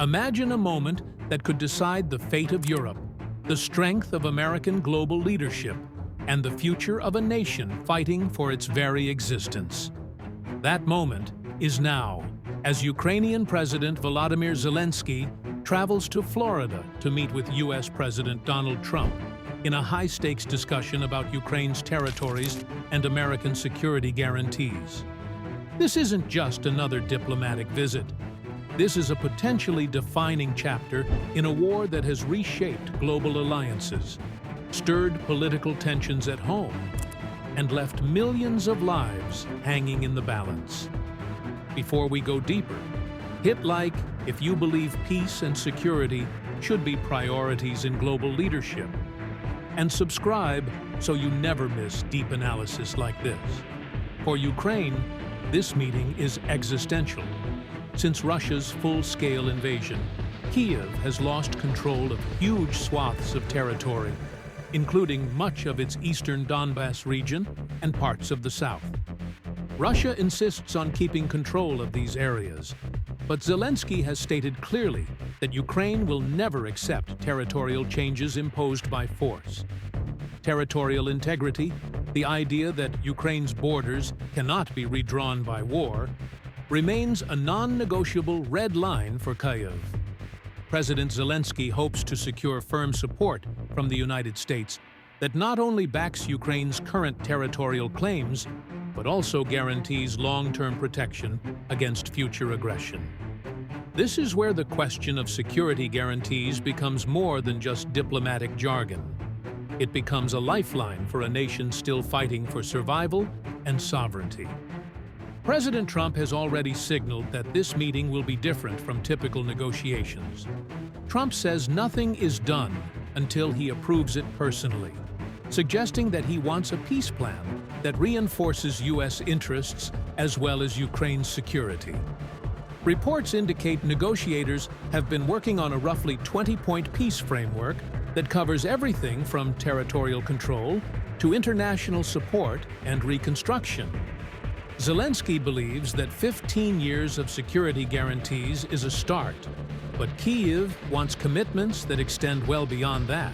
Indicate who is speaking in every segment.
Speaker 1: Imagine a moment that could decide the fate of Europe, the strength of American global leadership, and the future of a nation fighting for its very existence. That moment is now, as Ukrainian President Volodymyr Zelenskyy travels to Florida to meet with U.S. President Donald Trump in a high-stakes discussion about Ukraine's territories and American security guarantees. This isn't just another diplomatic visit. This is a potentially defining chapter in a war that has reshaped global alliances, stirred political tensions at home, and left millions of lives hanging in the balance. Before we go deeper, hit like if you believe peace and security should be priorities in global leadership, and subscribe so you never miss deep analysis like this. For Ukraine, this meeting is existential. Since Russia's full-scale invasion, Kyiv has lost control of huge swaths of territory, including much of its eastern Donbas region and parts of the south. Russia insists on keeping control of these areas, but Zelenskyy has stated clearly that Ukraine will never accept territorial changes imposed by force. Territorial integrity, the idea that Ukraine's borders cannot be redrawn by war, remains a non-negotiable red line for Kyiv. President Zelenskyy hopes to secure firm support from the United States that not only backs Ukraine's current territorial claims, but also guarantees long-term protection against future aggression. This is where the question of security guarantees becomes more than just diplomatic jargon. It becomes a lifeline for a nation still fighting for survival and sovereignty. President Trump has already signaled that this meeting will be different from typical negotiations. Trump says nothing is done until he approves it personally, suggesting that he wants a peace plan that reinforces U.S. interests as well as Ukraine's security. Reports indicate negotiators have been working on a roughly 20-point peace framework that covers everything from territorial control to international support and reconstruction. Zelenskyy believes that 15 years of security guarantees is a start, but Kyiv wants commitments that extend well beyond that.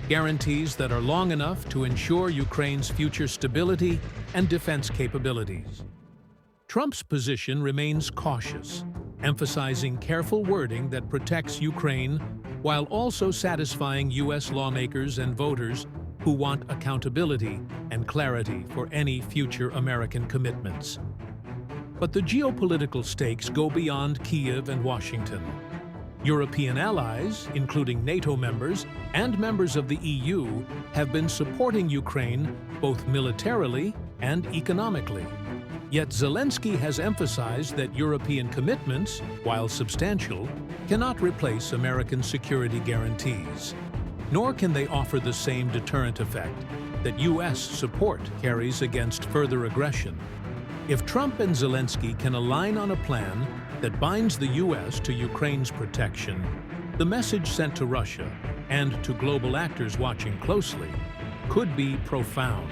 Speaker 1: Guarantees that are long enough to ensure Ukraine's future stability and defense capabilities. Trump's position remains cautious, emphasizing careful wording that protects Ukraine while also satisfying U.S. lawmakers and voters who want accountability and clarity for any future American commitments. But the geopolitical stakes go beyond Kyiv and Washington. European allies, including NATO members and members of the EU, have been supporting Ukraine both militarily and economically. Yet Zelenskyy has emphasized that European commitments, while substantial, cannot replace American security guarantees. Nor can they offer the same deterrent effect that U.S. support carries against further aggression. If Trump and Zelenskyy can align on a plan that binds the U.S. to Ukraine's protection, the message sent to Russia and to global actors watching closely could be profound.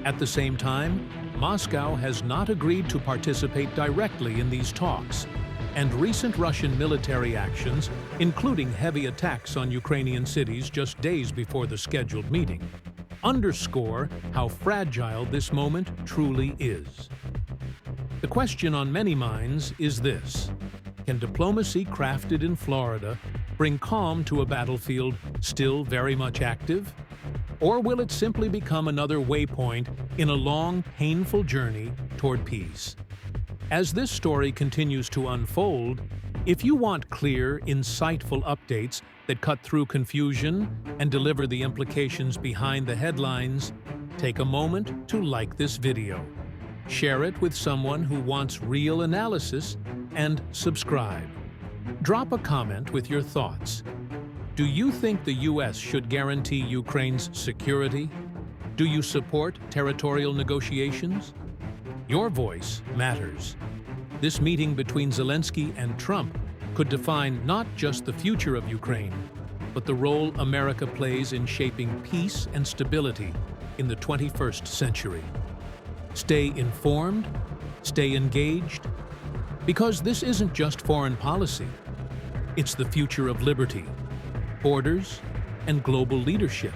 Speaker 1: At the same time, Moscow has not agreed to participate directly in these talks, and recent Russian military actions, including heavy attacks on Ukrainian cities just days before the scheduled meeting, underscore how fragile this moment truly is. The question on many minds is this: can diplomacy crafted in Florida bring calm to a battlefield still very much active? Or will it simply become another waypoint in a long, painful journey toward peace? As this story continues to unfold, if you want clear, insightful updates that cut through confusion and deliver the implications behind the headlines, take a moment to like this video, share it with someone who wants real analysis, and subscribe. Drop a comment with your thoughts. Do you think the U.S. should guarantee Ukraine's security? Do you support territorial negotiations? Your voice matters. This meeting between Zelenskyy and Trump could define not just the future of Ukraine, but the role America plays in shaping peace and stability in the 21st century. Stay informed, stay engaged, because this isn't just foreign policy. It's the future of liberty, borders, and global leadership.